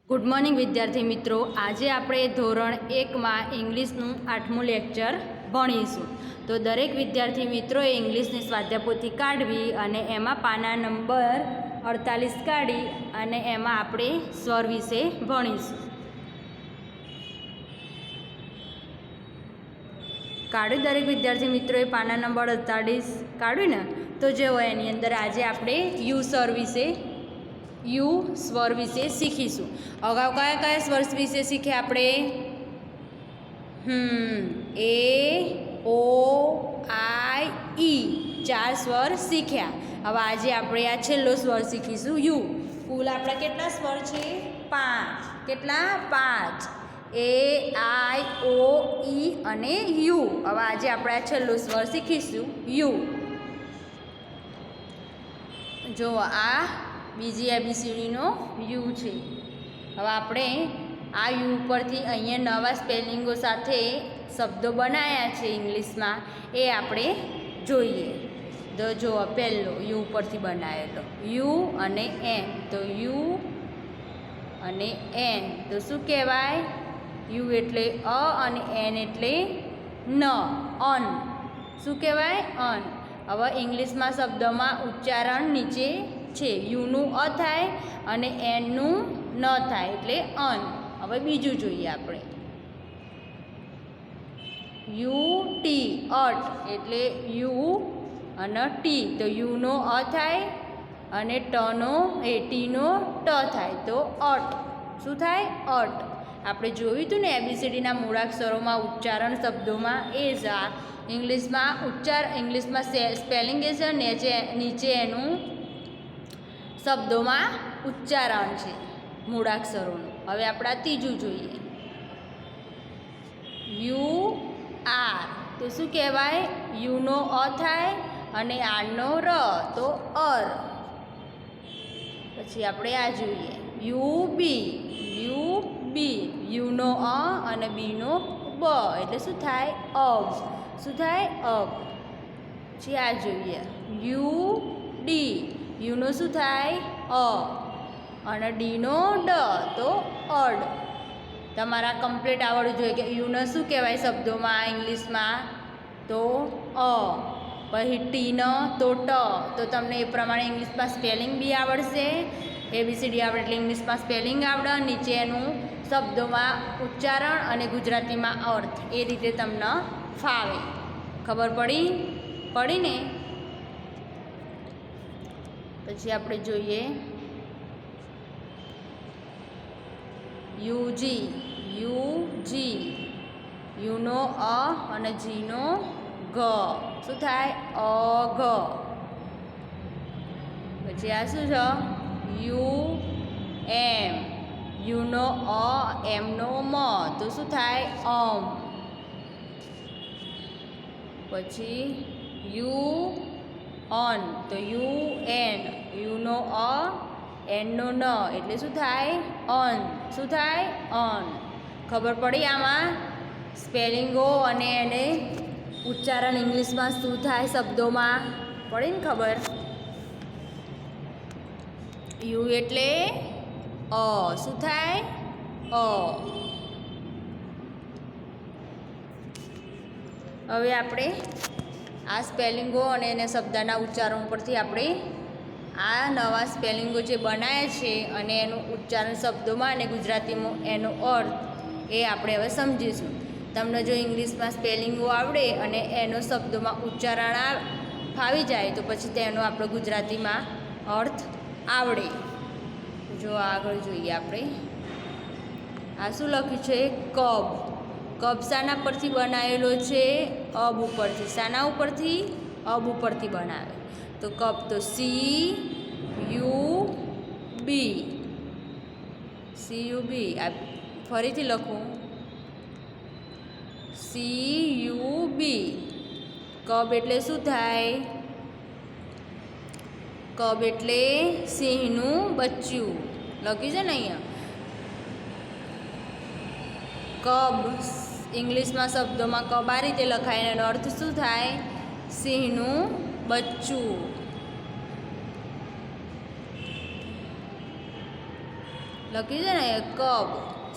Good morning વિદ્યાર્થી મિત્રો, આજે આપણે ધોરણ 1માં ઇંગ્લિશનું 8મું લેક્ચર ભણીશું. તો દરેક વિદ્યાર્થી મિત્રોએ ઇંગ્લિશની સ્વાધ્યાયપોથી કાઢવી અને એમાં પાના નંબર 48 કાઢી અને એમાં આપણે સ્વર વિશે ભણીશું. કાઢ્યું દરેક વિદ્યાર્થી મિત્રોએ પાના નંબર 48 કાઢ્યું ને? તો જો એની અંદર આજે આપણે યુ સ્વર વિશે શીખીશું. અગાઉ કયા કયા સ્વર વિશે શીખ્યા આપણે? એ, ઓ, આઈ, ઈ 4 સ્વર શીખ્યા. હવે આજે આપણે આ છેલ્લો સ્વર શીખીશું, યુ. કુલ આપણા કેટલા સ્વર છે? 5. કેટલા? 5. એ, આઈ, ઓ, ઈ અને યુ. હવે આજે આપણે આ છેલ્લો સ્વર શીખીશું, યુ. જો આ બીજી એબીસીડીનો યુ છે. હવે આપણે આ યુ પરથી અહીંયા નવા સ્પેલિંગો સાથે શબ્દો બનાવ્યા છે ઇંગ્લિશમાં, એ આપણે જોઈએ. તો જો પહેલો યુ પરથી બનાવેલો યુ અને એન. તો યુ અને એન તો શું કહેવાય? યુ એટલે અ અને એન એટલે ન, અન. શું કહેવાય? અન. હવે ઇંગ્લિશમાં શબ્દોમાં ઉચ્ચારણ નીચે છે. યુનું અ થાય અને એનનું ન થાય એટલે અન. હવે બીજું જોઈએ આપણે. યુ ટી, અટ એટલે યુ અને ટી. તો યુનો અ થાય અને ટીનો ટ થાય તો અટ. શું થાય? અટ. આપણે જોયું હતું ને એબીસીડીના મૂળાક્ષરોમાં ઉચ્ચારણ શબ્દોમાં, એ જ આ ઇંગ્લિશમાં સ્પેલિંગ એ છે, નીચે એનું શબ્દોમાં ઉચ્ચારણ છે મૂળાક્ષરોનું. હવે આપણે આ ત્રીજું જોઈએ. યુ આર તો શું કહેવાય? યુનો અ થાય અને આરનો ર તો અર. પછી આપણે આ જોઈએ. યુ બી યુનો અ અને બીનો બ એટલે શું થાય? અબ. શું થાય? અબ. પછી આ જોઈએ. યુ ડી યુનો શું થાય? અ અને ડીનો ડ તો અડ. તમારા કમ્પ્લીટ આવડવું જોઈએ કે યુને શું કહેવાય શબ્દોમાં ઇંગ્લિશમાં? તો અ. પછી ટીનો તો ટ. તો તમને એ પ્રમાણે ઇંગ્લિશમાં સ્પેલિંગ બી આવડશે. એબીસીડી આવડે એટલે ઇંગ્લિશમાં સ્પેલિંગ આવડે, નીચે એનું શબ્દોમાં ઉચ્ચારણ અને ગુજરાતીમાં અર્થ, એ રીતે તમને ફાવે. ખબર પડી ને? પછી આપણે જોઈએ યુજી યુનો અ અને જીનો ઘ. શું થાય? અઘ. પછી આ શું છે? યુ એમ યુનો અ એમનો મ તો શું થાય? અમ. પછી યુ અન તો યુ એન યુનો અ એનનો ન એટલે શું થાય? અન. શું થાય? અન. ખબર પડી આમાં સ્પેલિંગો અને એને ઉચ્ચારણ ઇંગ્લિશમાં શું થાય શબ્દોમાં? પડી ને ખબર? યુ એટલે અ. શું થાય? અ. હવે આપણે આ સ્પેલિંગો અને એને શબ્દના ઉચ્ચારણ પરથી આપણે આ નવા સ્પેલિંગો જે બનાવ્યા છે અને એનું ઉચ્ચારણ શબ્દોમાં અને ગુજરાતીમાં એનો અર્થ, એ આપણે હવે સમજીશું. તમને જો ઇંગ્લિશમાં સ્પેલિંગો આવડે અને એનો શબ્દોમાં ઉચ્ચારણ ફાવી જાય તો પછી તેનો આપણો ગુજરાતીમાં અર્થ આવડે. જો આગળ જોઈએ આપણે. આ શું લખ્યું છે? કબ. કબ શાના પરથી બનાવેલો છે? અબ ઉપરથી. શાના ઉપરથી? અબ ઉપરથી બનાવે. તો કબ તો સી યુ બી. આ ફરીથી લખું. સી યુ બી. કબ એટલે શું થાય? કબ એટલે સિંહનું બચ્ચું. લખ્યું છે ને અહીંયા. કબ ઇંગ્લિશમાં શબ્દોમાં કબ આ રીતે લખાય, એનો અર્થ શું થાય? સિંહનું બચ્ચું. લખ્યું છે ને કબ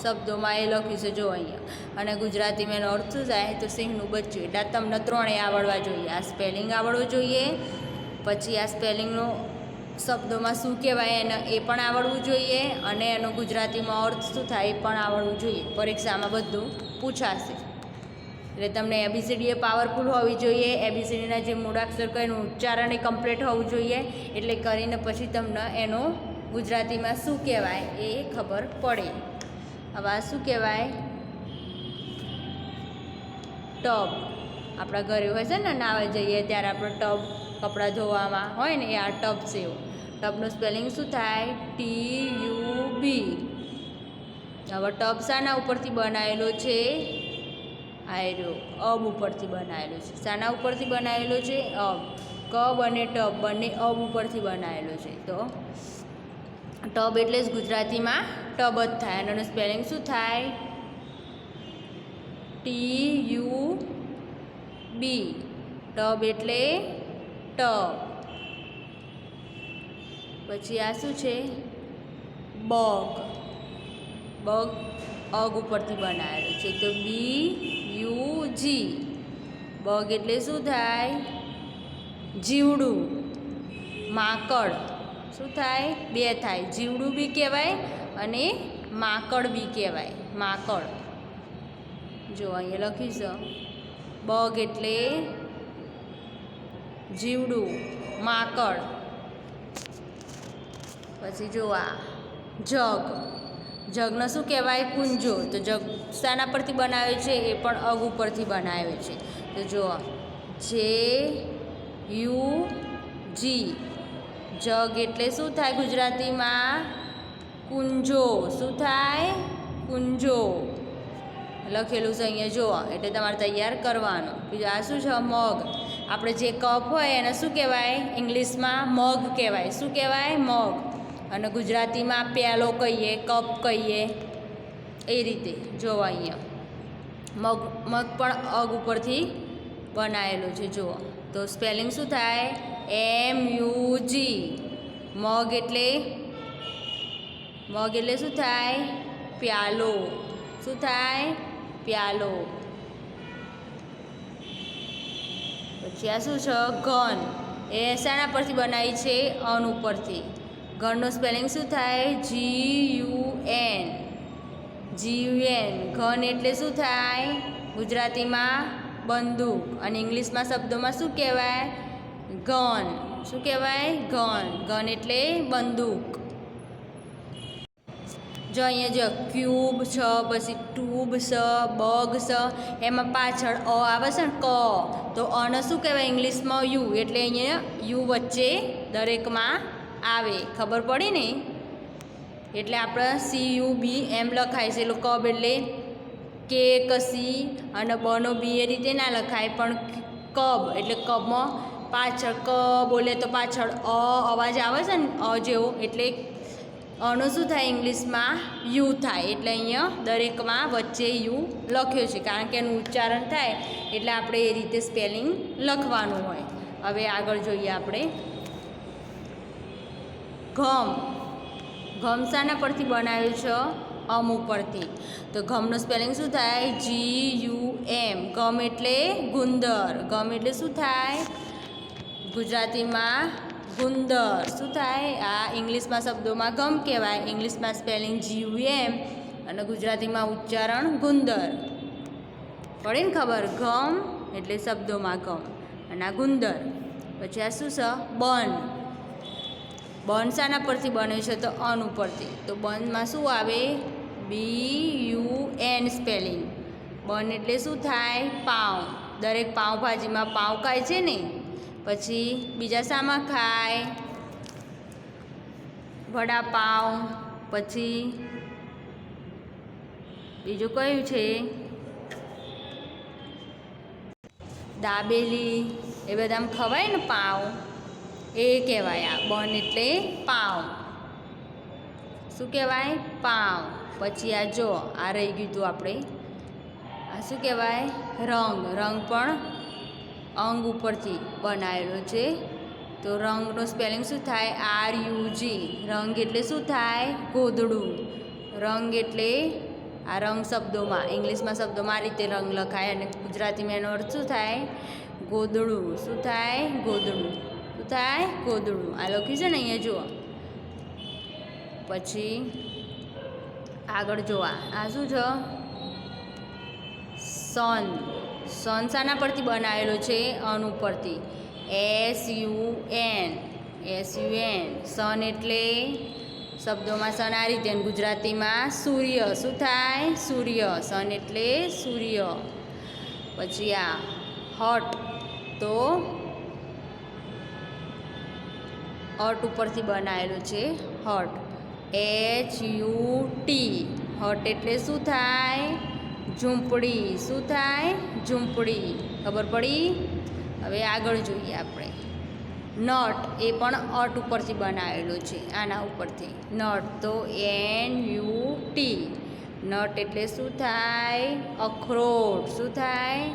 શબ્દોમાં એ લખ્યું છે જો અહીંયા. અને ગુજરાતીમાં એનો અર્થ શું થાય તો સિંહનું બચ્ચું. એટલે તમને ત્રણેય આવડવા જોઈએ. આ સ્પેલિંગ આવડવું જોઈએ, પછી આ સ્પેલિંગનો શબ્દોમાં શું કહેવાય એને એ પણ આવડવું જોઈએ, અને એનો ગુજરાતીમાં અર્થ શું થાય એ પણ આવડવું જોઈએ. પરીક્ષામાં બધું પૂછાશે. એટલે તમને એબીસીડી એ પાવરફુલ હોવી જોઈએ. એબીસીડીના જે મૂળાક્ષર કહે એનું ઉચ્ચારણ એ કમ્પ્લીટ હોવું જોઈએ. એટલે કરીને પછી તમને એનો ગુજરાતીમાં શું કહેવાય એ ખબર પડે. હવે આ શું કહેવાય? ટબ. આપણા ઘરે હોય છે ને નાહવા જઈએ ત્યારે આપણે ટબ કપડાં ધોવામાં હોય ને એ આ ટબ છે. એવું ટબનું સ્પેલિંગ શું થાય? TUB. હવે ટબ શાના ઉપરથી બનાવેલો છે? આયરો અબ ઉપરથી બનાવેલો છે. શાના ઉપરથી બનાવેલો છે? અબ. કબ અને ટબ બંને અબ ઉપરથી બનાવેલો છે. તો ટબ એટલે જ ગુજરાતીમાં ટબ જ થાય. અને એનું સ્પેલિંગ શું થાય? TUB. ટબ એટલે ટબ. પછી આ શું છે? બગ. બગ અગ ઉપરથી બનાવેલો છે. તો BUG. બગ એટલે શું થાય? જીવડું. માકડ શું થાય? બે થાય. જીવડું બી કહેવાય અને માકડ બી કહેવાય. માકડ. જો અહીંયા લખીશ બગ એટલે જીવડું, માકડ. પછી જો આ જગ. જગને શું કહેવાય? કુંજો. તો જગ શાના પરથી બનાવે છે? એ પણ અગ ઉપરથી બનાવે છે. તો જો JUG. જગ એટલે શું થાય ગુજરાતીમાં? કુંજો. શું થાય? કુંજો. લખેલું છે અહીંયા જો. એટલે તમારે તૈયાર કરવાનું. બીજું આ શું છે? મગ. આપણે જે કપ હોય એને શું કહેવાય? ઇંગ્લિશમાં મગ કહેવાય. શું કહેવાય? મગ. અને ગુજરાતીમાં પ્યાલો કહીએ, કપ કહીએ, એ રીતે જો અહીંયા મગ. મગ પણ અગ ઉપરથી બનાવેલું છે જુઓ. તો સ્પેલિંગ શું થાય? MUG. મગ એટલે શું થાય? પ્યાલો. શું થાય? પ્યાલો. પછી આ શું છે? ઘન. એ શાના પરથી બનાવી છે? અન ઉપરથી. ઘનનું સ્પેલિંગ શું થાય? GUN. ઘન એટલે શું થાય? ગુજરાતીમાં બંદૂક. અને ઇંગ્લિશમાં શબ્દોમાં શું કહેવાય? ગન. શું કહેવાય? ગન. ગન એટલે બંદૂક. જો અહીંયા જો ક્યુબ છે, પછી ટ્યુબ છે, બગ છે, એમાં પાછળ અ આવે છે ને ક. તો અને શું કહેવાય ઇંગ્લિશમાં? યુ. એટલે અહીંયા યુ વચ્ચે દરેકમાં આવે. ખબર પડી ને? એટલે આપણે CUB એમ લખાય છે. એટલે કબ એટલે કે કસી અને બનો બી એ રીતે ના લખાય, પણ કબ એટલે કબમાં પાછળ ક બોલે તો પાછળ અવાજ આવે છે ને અ જેવો. એટલે અનું શું થાય ઇંગ્લિશમાં? યુ થાય. એટલે અહીંયા દરેકમાં વચ્ચે યુ લખ્યો છે, કારણ કે એનું ઉચ્ચારણ થાય એટલે આપણે એ રીતે સ્પેલિંગ લખવાનું હોય. હવે આગળ જોઈએ આપણે ઘમ. ઘમ શાના પરથી બનાવ્યું છે? અમ ઉપરથી. તો ઘમનું સ્પેલિંગ શું થાય? GUM. ગમ એટલે ગુંદર. ગમ એટલે શું થાય? ગુજરાતીમાં ગુંદર. શું થાય? આ ઇંગ્લિશમાં શબ્દોમાં ગમ કહેવાય. ઇંગ્લિશમાં સ્પેલિંગ GUM અને ગુજરાતીમાં ઉચ્ચારણ ગુંદર. પડે ને ખબર? ગમ એટલે શબ્દોમાં ગમ અને આ ગુંદર. પછી આ શું છે? બન. બન શાના પરથી બને છે? તો અન ઉપરથી. તો બનમાં શું આવે? BUN spelling. બન એટલે શું થાય? પાઉં. દરેક પાઉંભાજીમાં પાઉં ખાય છે ને. પછી બીજા શામાં ખાય? વડાપાઉં. પછી બીજું કયું છે? દાબેલી. એ બધામાં ખવાય ને પાઉં, એ કહેવાય. આ બન એટલે પાઉં. શું કહેવાય? પાઉં. પછી આ જો આ રહી ગયું હતું આપણે. આ શું કહેવાય? રંગ. રંગ પણ અંગ ઉપરથી બનાવેલો છે. તો રંગનું સ્પેલિંગ શું થાય? RUG. રંગ એટલે શું થાય? ગોદડું. રંગ એટલે આ રંગ શબ્દોમાં, ઇંગ્લિશમાં શબ્દોમાં આ રીતે રંગ લખાય અને ગુજરાતીમાં એનો અર્થ શું થાય? ગોદડું. શું થાય? ગોદડું. શું થાય? ગોદડું. આ લખ્યું છે ને અહીંયા જુઓ. પછી આગળ જોવા, આ શું છે? સન. સન શાના પરથી બનાવેલો છે? અન ઉપરથી. SUN. SUN. સન એટલે શબ્દોમાં સન આ રીતે, ગુજરાતીમાં સૂર્ય. શું થાય? સૂર્ય. સન એટલે સૂર્ય. પછી આ હટ, તો હટ ઉપરથી બનાવેલું છે હટ. HUT. હટ એટલે શું થાય? ઝૂંપડી. શું થાય? ઝૂંપડી. ખબર પડી? હવે આગળ જોઈએ આપણે. નટ એ પણ અટ ઉપરથી બનાવેલું છે, આના ઉપરથી નટ, તો NUT. નટ એટલે શું થાય? અખરોટ. શું થાય?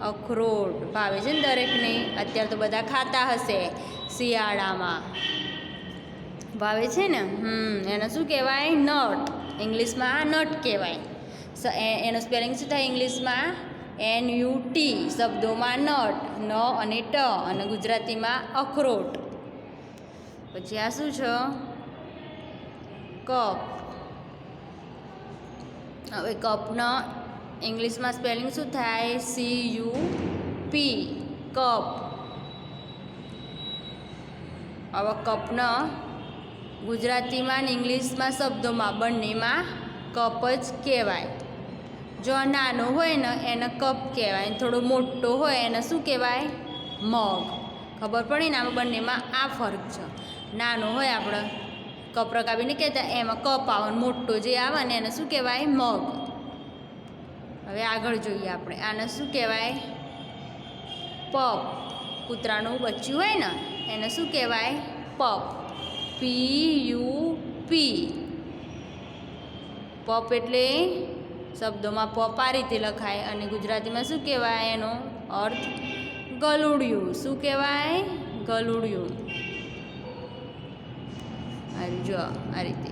અખરોટ. ભાવે છે ને દરેકને? અત્યારે તો બધા ખાતા હશે શિયાળામાં. ભાવે છે ને? એને શું કહેવાય? નટ. ઇંગ્લિશમાં નટ કહેવાય. એનો સ્પેલિંગ શું થાય ઇંગ્લિશમાં? NUT. શબ્દોમાં નટ, ન અને ટ, અને ગુજરાતીમાં અખરોટ. પછી આ શું છે? કપ. હવે કપનો ઇંગ્લિશમાં સ્પેલિંગ શું થાય? CUP. કપ. હવે કપનો ગુજરાતીમાં અને ઇંગ્લિશમાં શબ્દોમાં બંનેમાં કપ જ કહેવાય. જો નાનો હોય ને એને કપ કહેવાય, થોડો મોટો હોય એને શું કહેવાય? મગ. ખબર પડી ને? આમાં બંનેમાં આ ફરક છે. નાનો હોય આપણે કપ રકાબીને કહેતા, એમાં કપ આવે, મોટો જે આવે ને એને શું કહેવાય? મગ. હવે આગળ જોઈએ આપણે. આને શું કહેવાય? પપ. કૂતરાનું બચ્ચું હોય ને એને શું કહેવાય? પપ. PUP. પપ એટલે શબ્દોમાં પપ આ રીતે લખાય અને ગુજરાતીમાં શું કહેવાય? એનો અર્થ ગલુડિયું. શું કહેવાય? ગલુડિયું. જો આ રીતે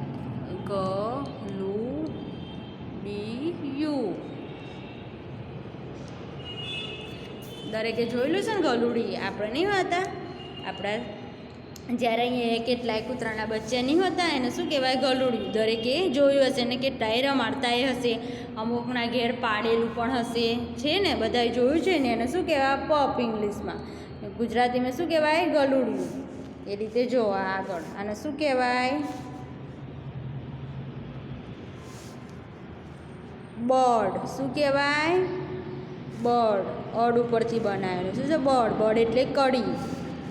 ગલુડિયું. દરેકે જોયેલું છે ને ગલુડી? આપણે નહીં હોતા? આપણા જ્યારે અહીંયા કેટલાય કૂતરાના બચ્ચા નહીં હોતા એને શું કહેવાય? ગલુડિયું. દરેકે જોયું હશે ને કેટલાય રમાડતાય હશે, અમુકના ઘેર પાડેલું પણ હશે, છે ને? બધાએ જોયું છે ને? એને શું કહેવાય? પપ ઇંગ્લિશમાં. ગુજરાતીમાં શું કહેવાય? ગલુડિયું. એ રીતે જો આગળ. આને શું કહેવાય? બર્ડ. શું કહેવાય? બર્ડ. અડ ઉપરથી બનાવેલું. શું છે? બર્ડ. બર્ડ એટલે કડી.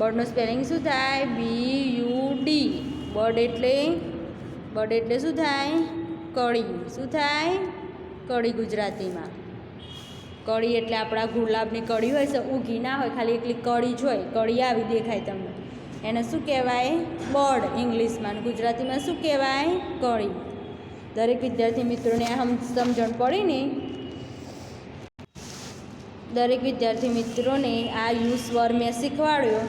બર્ડનું સ્પેલિંગ શું થાય? BUD. બર્ડ એટલે શું થાય? કડી. શું થાય? કડી ગુજરાતીમાં. કડી એટલે આપણા ગુલાબની કડી હોય છે, ઊગી ના હોય, ખાલી એકલી કડી જ હોય, કડી આવી દેખાય તમને, એને શું કહેવાય? બર્ડ ઇંગ્લિશમાં. ગુજરાતીમાં શું કહેવાય? કડી. દરેક વિદ્યાર્થી મિત્રોને આ સમજણ પડી ને? દરેક વિદ્યાર્થી મિત્રોને આ યુ સ્વર મેં શીખવાડ્યો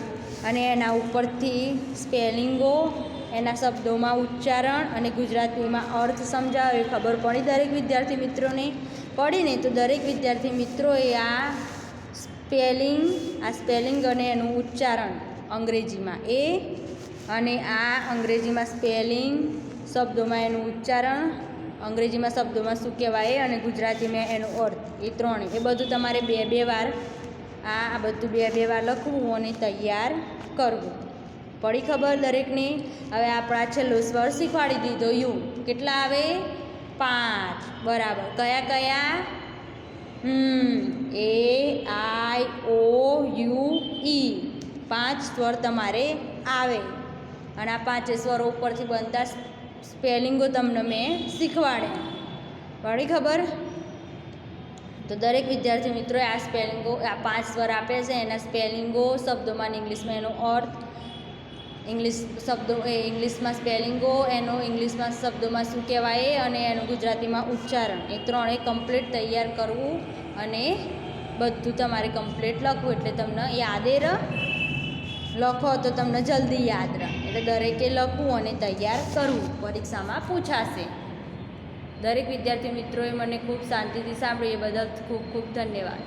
અને એના ઉપરથી સ્પેલિંગો, એના શબ્દોમાં ઉચ્ચારણ અને ગુજરાતીમાં અર્થ સમજાવ્યો. ખબર પડી દરેક વિદ્યાર્થી મિત્રોને? પડીને તો દરેક વિદ્યાર્થી મિત્રોએ આ સ્પેલિંગ અને એનું ઉચ્ચારણ અંગ્રેજીમાં એ અને આ અંગ્રેજીમાં સ્પેલિંગ, શબ્દોમાં એનું ઉચ્ચારણ, અંગ્રેજીમાં શબ્દોમાં શું કહેવાય અને ગુજરાતીમાં એનો અર્થ, એ ત્રણે એ બધું તમારે બે વાર આ બધું બે વાર લખવું અને તૈયાર કરવું. પડી ખબર દરેકને? હવે આપણા છેલ્લો સ્વર શીખવાડી દીધો યુ. કેટલા આવે? 5. બરાબર. કયા કયા? A I O U E. 5 સ્વર તમારે આવે અને આ 5 સ્વરો ઉપરથી બનતા સ્પેલિંગો તમને મેં શીખવાડે. પડી ખબર? તો દરેક વિદ્યાર્થી મિત્રોએ આ સ્પેલિંગો, આ 5 સ્વર આપે છે એના સ્પેલિંગો, શબ્દોમાં ઇંગ્લિશમાં એનો અર્થ, ઇંગ્લિશમાં સ્પેલિંગો, એનો ઇંગ્લિશમાં શબ્દોમાં શું કહેવાય અને એનું ગુજરાતીમાં ઉચ્ચારણ, એ ત્રણે કમ્પ્લીટ તૈયાર કરવું અને બધું તમારે કમ્પ્લીટ લખવું એટલે તમને યાદે લખો તો તમને જલ્દી યાદ રહે. એટલે દરેકે લખવું અને તૈયાર કરવું, પરીક્ષામાં પૂછાશે. દરેક વિદ્યાર્થી મિત્રોએ મને ખૂબ શાંતિથી સાંભળ્યું એ બદલ ખૂબ ખૂબ ધન્યવાદ.